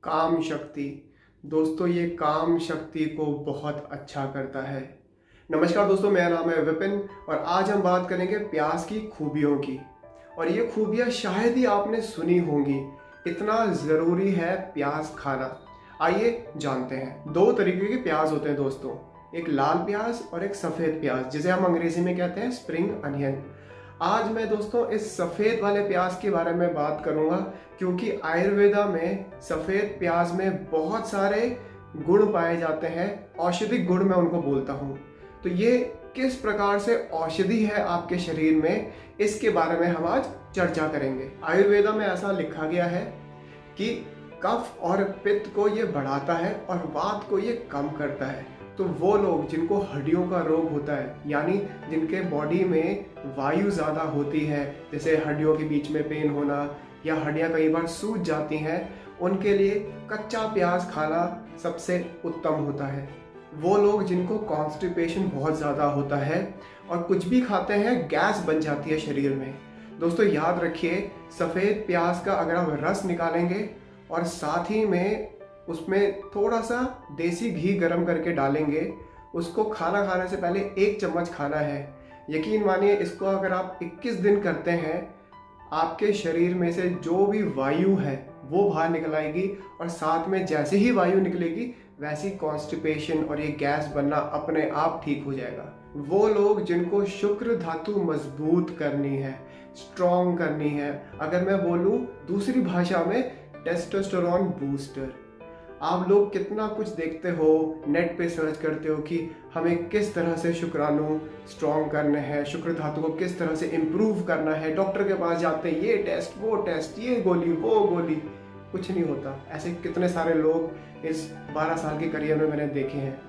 काम शक्ति। दोस्तों ये काम शक्ति को बहुत अच्छा करता है। नमस्कार दोस्तों, मेरा नाम है विपिन और आज हम बात करेंगे प्याज की खूबियों की। और ये खूबियाँ शायद ही आपने सुनी होंगी, इतना ज़रूरी है प्याज खाना। आइए जानते हैं। दो तरीके के प्याज होते हैं दोस्तों, एक लाल प्याज और एक सफ़ेद प्याज, जिसे हम अंग्रेजी में कहते हैं स्प्रिंग अनियन। आज मैं दोस्तों इस सफ़ेद वाले प्याज के बारे में बात करूंगा, क्योंकि आयुर्वेदा में सफ़ेद प्याज में बहुत सारे गुण पाए जाते हैं। औषधिक गुण मैं उनको बोलता हूँ। तो ये किस प्रकार से औषधि है आपके शरीर में, इसके बारे में हम आज चर्चा करेंगे। आयुर्वेदा में ऐसा लिखा गया है कि कफ और पित्त को ये बढ़ाता है और वात को ये कम करता है। तो वो लोग जिनको हड्डियों का रोग होता है, यानी जिनके बॉडी में वायु ज़्यादा होती है, जैसे हड्डियों के बीच में पेन होना या हड्डियाँ कई बार सूज जाती हैं, उनके लिए कच्चा प्याज खाना सबसे उत्तम होता है। वो लोग जिनको कॉन्स्टिपेशन बहुत ज़्यादा होता है और कुछ भी खाते हैं गैस बन जाती है शरीर में, दोस्तों याद रखिए, सफ़ेद प्याज का अगर आप रस निकालेंगे और साथ ही में उसमें थोड़ा सा देसी घी गरम करके डालेंगे, उसको खाना खाने से पहले 1 चम्मच खाना है। यकीन मानिए, इसको अगर आप 21 दिन करते हैं, आपके शरीर में से जो भी वायु है वो बाहर निकल आएगी और साथ में जैसे ही वायु निकलेगी वैसी कॉन्स्टिपेशन और ये गैस बनना अपने आप ठीक हो जाएगा। वो लोग जिनको शुक्र धातु मजबूत करनी है, स्ट्रॉन्ग करनी है, अगर मैं बोलूँ दूसरी भाषा में टेस्टोस्टेरोन बूस्टर। आप लोग कितना कुछ देखते हो, नेट पे सर्च करते हो कि हमें किस तरह से शुक्राणु स्ट्रॉन्ग करने हैं, शुक्र धातु को किस तरह से इम्प्रूव करना है। डॉक्टर के पास जाते हैं, ये टेस्ट वो टेस्ट, ये गोली वो गोली, कुछ नहीं होता। ऐसे कितने सारे लोग इस 12 साल के करियर में मैंने देखे हैं।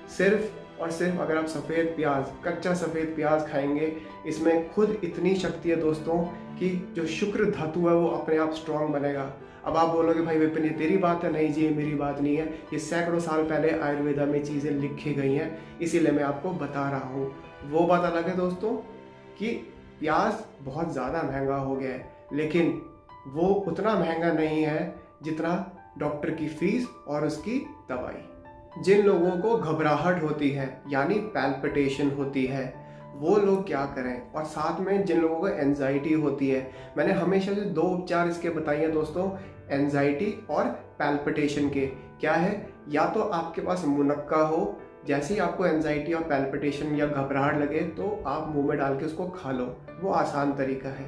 सिर्फ और सिर्फ अगर आप सफ़ेद प्याज, कच्चा सफ़ेद प्याज खाएंगे, इसमें खुद इतनी शक्ति है दोस्तों कि जो शुक्र धातु है वो अपने आप स्ट्रॉन्ग बनेगा। अब आप बोलोगे भाई विपिन ये तेरी बात है। नहीं जी, ये मेरी बात नहीं है, ये सैकड़ों साल पहले आयुर्वेदा में चीज़ें लिखी गई हैं, इसीलिए मैं आपको बता रहा हूँ। वो बात अलग है दोस्तों कि प्याज बहुत ज़्यादा महंगा हो गया है, लेकिन वो उतना महंगा नहीं है जितना डॉक्टर की फीस और उसकी दवाई। जिन लोगों को घबराहट होती है यानी पैल्पिटेशन होती है, वो लोग क्या करें, और साथ में जिन लोगों को एंजाइटी होती है, मैंने हमेशा से 2 उपचार इसके बताए हैं दोस्तों, एंजाइटी और पैल्पिटेशन के। क्या है, या तो आपके पास मुनक्का हो, जैसे ही आपको एंजाइटी और पैल्पिटेशन या घबराहट लगे तो आप मुंह में डाल के उसको खा लो, वो आसान तरीका है।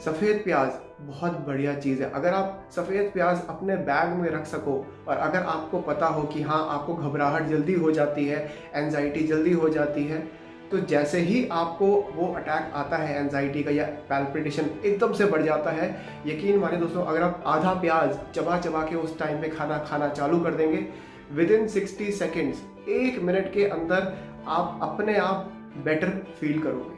सफ़ेद प्याज बहुत बढ़िया चीज़ है। अगर आप सफ़ेद प्याज अपने बैग में रख सको और अगर आपको पता हो कि हाँ आपको घबराहट जल्दी हो जाती है, एंजाइटी जल्दी हो जाती है, तो जैसे ही आपको वो अटैक आता है एंजाइटी का या पैल्पिटेशन एकदम से बढ़ जाता है, यकीन मानिए दोस्तों, अगर आप आधा प्याज चबा चबा के उस टाइम पे खाना खाना चालू कर देंगे, विदिन 60 सेकेंड्स, 1 मिनट के अंदर आप अपने आप बेटर फील करोगे।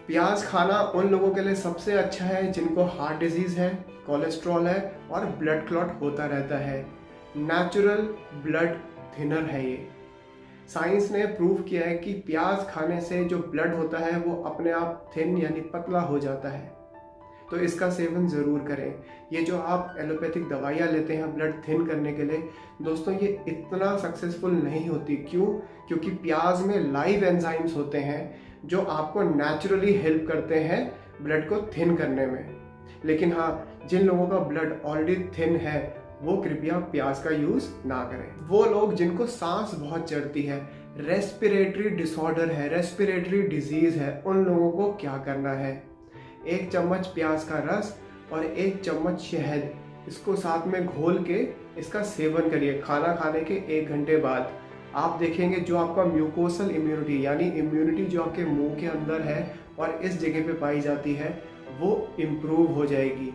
प्याज खाना उन लोगों के लिए सबसे अच्छा है जिनको हार्ट डिजीज़ है, कोलेस्ट्रॉल है और ब्लड क्लॉट होता रहता है। नेचुरल ब्लड थिनर है ये। साइंस ने प्रूव किया है कि प्याज खाने से जो ब्लड होता है वो अपने आप थिन यानी पतला हो जाता है। तो इसका सेवन ज़रूर करें। ये जो आप एलोपैथिक दवाइयाँ लेते हैं ब्लड थिन करने के लिए, दोस्तों ये इतना सक्सेसफुल नहीं होती। क्यों? क्योंकि प्याज में लाइव एंजाइम्स होते हैं जो आपको नेचुरली हेल्प करते हैं ब्लड को थिन करने में। लेकिन हाँ, जिन लोगों का ब्लड ऑलरेडी थिन है वो कृपया प्याज का यूज़ ना करें। वो लोग जिनको सांस बहुत चढ़ती है, रेस्पिरेटरी डिसऑर्डर है, रेस्पिरेटरी डिजीज़ है, उन लोगों को क्या करना है, 1 चम्मच प्याज का रस और 1 चम्मच शहद, इसको साथ में घोल के इसका सेवन करिए खाना खाने के 1 घंटे बाद। आप देखेंगे जो आपका म्यूकोसल इम्यूनिटी यानी इम्यूनिटी जो आपके मुंह के अंदर है और इस जगह पे पाई जाती है, वो इम्प्रूव हो जाएगी।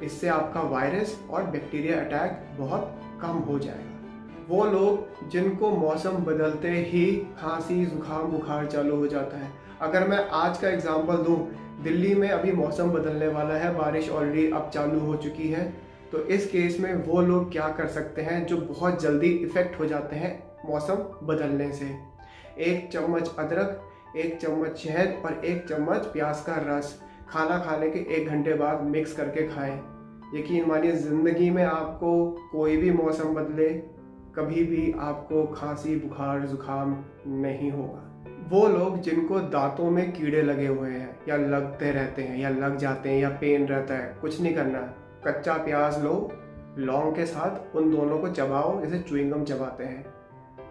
इससे आपका वायरस और बैक्टीरिया अटैक बहुत कम हो जाएगा। वो लोग जिनको मौसम बदलते ही खांसी, जुकाम, बुखार चालू हो जाता है, अगर मैं आज का एग्जांपल दूं, दिल्ली में अभी मौसम बदलने वाला है, बारिश ऑलरेडी अब चालू हो चुकी है, तो इस केस में वो लोग क्या कर सकते हैं जो बहुत जल्दी इफ़ेक्ट हो जाते हैं मौसम बदलने से। 1 चम्मच अदरक, 1 चम्मच शहद और 1 चम्मच प्याज का रस खाना खाने के 1 घंटे बाद मिक्स करके खाएं। यकीन मानिए ज़िंदगी में आपको कोई भी मौसम बदले, कभी भी आपको खांसी बुखार जुकाम नहीं होगा। वो लोग जिनको दांतों में कीड़े लगे हुए हैं या लगते रहते हैं या लग जाते हैं या पेन रहता है, कुछ नहीं करना, कच्चा प्याज लो, लौंग के साथ उन दोनों को चबाओ जैसे च्युइंगम चबाते हैं,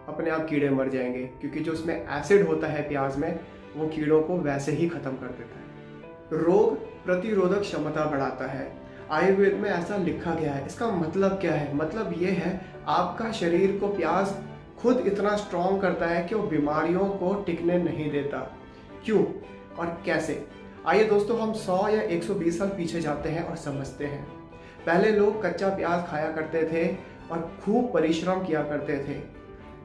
अपने आप कीड़े मर जाएंगे, क्योंकि जो उसमें एसिड होता है प्याज में वो कीड़ों को वैसे ही ख़त्म कर देता है। रोग प्रतिरोधक क्षमता बढ़ाता है, आयुर्वेद में ऐसा लिखा गया है। इसका मतलब क्या है? मतलब ये है आपका शरीर को प्याज खुद इतना स्ट्रॉन्ग करता है कि वो बीमारियों को टिकने नहीं देता। क्यों और कैसे? आइए दोस्तों हम 100 या 120 साल पीछे जाते हैं और समझते हैं। पहले लोग कच्चा प्याज खाया करते थे और खूब परिश्रम किया करते थे।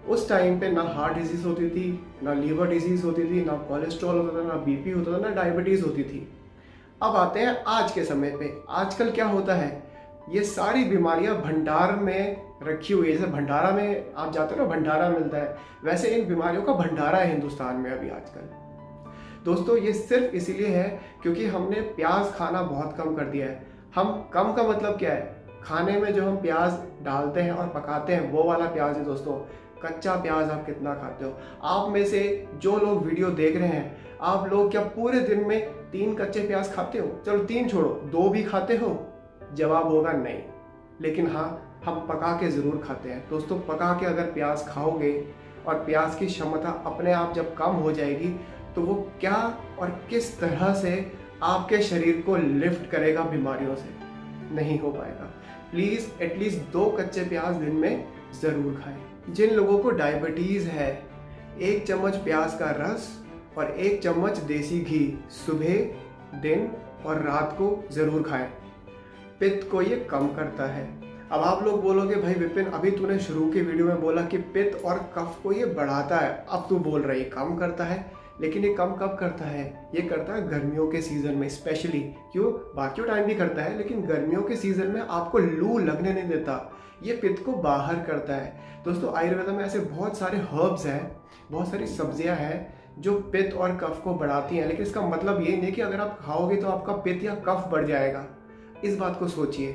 उस टाइम पे ना हार्ट डिजीज होती थी, ना लीवर डिजीज होती थी, ना कोलेस्ट्रॉल होता था, ना बीपी होता था, ना डायबिटीज होती थी। अब आते हैं आज के समय पे। आजकल क्या होता है, ये सारी बीमारियां भंडार में रखी हुई है। जैसे भंडारा में आप जाते हो ना, भंडारा मिलता है, वैसे इन बीमारियों का भंडारा है हिंदुस्तान में अभी आजकल। दोस्तों ये सिर्फ इसीलिए है क्योंकि हमने प्याज खाना बहुत कम कर दिया है। हम कम का मतलब क्या है? खाने में जो हम प्याज डालते हैं और पकाते हैं वो वाला प्याज है दोस्तों। कच्चा प्याज आप कितना खाते हो? आप में से जो लोग वीडियो देख रहे हैं, आप लोग क्या पूरे दिन में 3 कच्चे प्याज खाते हो? चलो 3 छोड़ो, 2 भी खाते हो? जवाब होगा नहीं। लेकिन हाँ, हम पका के ज़रूर खाते हैं। दोस्तों पका के अगर प्याज खाओगे और प्याज की क्षमता अपने आप जब कम हो जाएगी तो वो क्या और किस तरह से आपके शरीर को लिफ्ट करेगा बीमारियों से? नहीं हो पाएगा। प्लीज़ एटलीस्ट 2 कच्चे प्याज दिन में ज़रूर खाएं। जिन लोगों को डायबिटीज़ है, 1 चम्मच प्याज का रस और 1 चम्मच देसी घी सुबह, दिन और रात को ज़रूर खाएं। पित्त को ये कम करता है। अब आप लोग बोलोगे भाई विपिन, अभी तूने शुरू के वीडियो में बोला कि पित्त और कफ को ये बढ़ाता है, अब तू बोल रहा है ये कम करता है। लेकिन ये कम कब करता है? ये करता है गर्मियों के सीज़न में स्पेशली। क्यों? बाकी टाइम भी करता है, लेकिन गर्मियों के सीज़न में आपको लू लगने नहीं देता। ये पित्त को बाहर करता है। दोस्तों आयुर्वेद में ऐसे बहुत सारे हर्ब्स हैं, बहुत सारी सब्जियां हैं जो पित्त और कफ को बढ़ाती हैं। लेकिन इसका मतलब ये नहीं कि अगर आप खाओगे तो आपका पित्त या कफ बढ़ जाएगा। इस बात को सोचिए।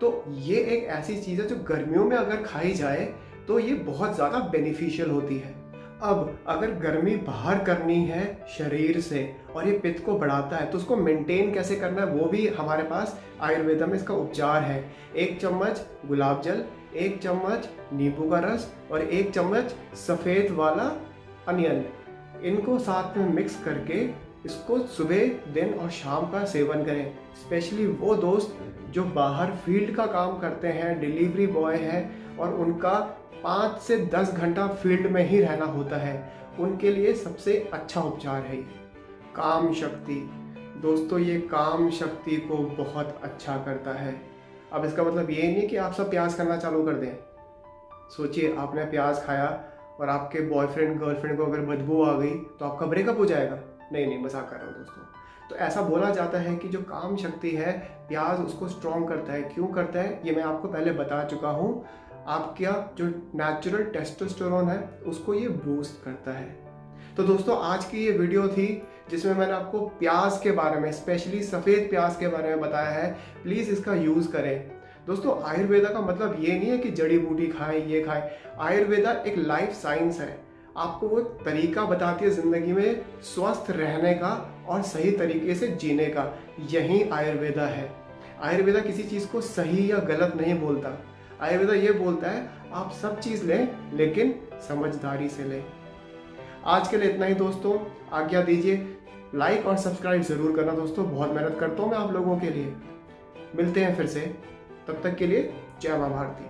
तो ये एक ऐसी चीज़ है जो गर्मियों में अगर खाई जाए तो ये बहुत ज़्यादा बेनिफिशियल होती है। अब अगर गर्मी बाहर करनी है शरीर से और ये पित्त को बढ़ाता है तो उसको मेंटेन कैसे करना है वो भी हमारे पास आयुर्वेदा में इसका उपचार है। 1 चम्मच गुलाब जल, 1 चम्मच नींबू का रस और 1 चम्मच सफ़ेद वाला अनियन, इनको साथ में मिक्स करके इसको सुबह, दिन और शाम का सेवन करें। स्पेशली वो दोस्त जो बाहर फील्ड का काम करते हैं, डिलीवरी बॉय हैं और उनका 5 से 10 घंटा फील्ड में ही रहना होता है, उनके लिए सबसे अच्छा उपचार है ये काम शक्ति। दोस्तों ये काम शक्ति को बहुत अच्छा करता है। अब इसका मतलब ये नहीं कि आप सब प्याज करना चालू कर दें। सोचिए आपने प्याज खाया और आपके बॉयफ्रेंड गर्लफ्रेंड को अगर बदबू आ गई तो आपका ब्रेकअप हो जाएगा। नहीं, मजाक कर रहा हूँ दोस्तों। तो ऐसा बोला जाता है कि जो काम शक्ति है प्याज उसको स्ट्रॉन्ग करता है। क्यों करता है ये मैं आपको पहले बता चुका हूँ। आपका जो नेचुरल टेस्टोस्टेरोन है उसको ये बूस्ट करता है। तो दोस्तों आज की ये वीडियो थी जिसमें मैंने आपको प्याज के बारे में, स्पेशली सफ़ेद प्याज के बारे में बताया है। प्लीज़ इसका यूज़ करें। दोस्तों आयुर्वेदा का मतलब ये नहीं है कि जड़ी बूटी खाएं, ये खाएं। आयुर्वेदा एक लाइफ साइंस है। आपको वो तरीका बताती है ज़िंदगी में स्वस्थ रहने का और सही तरीके से जीने का। यही आयुर्वेदा है। आयुर्वेदा किसी चीज़ को सही या गलत नहीं बोलता। आयुर्वेदा ये बोलता है आप सब चीज़ लें लेकिन समझदारी से लें। आज के लिए इतना ही दोस्तों, आज्ञा दीजिए। लाइक और सब्सक्राइब ज़रूर करना दोस्तों, बहुत मेहनत करता हूँ मैं आप लोगों के लिए। मिलते हैं फिर से, तब तक के लिए जय मां भारती।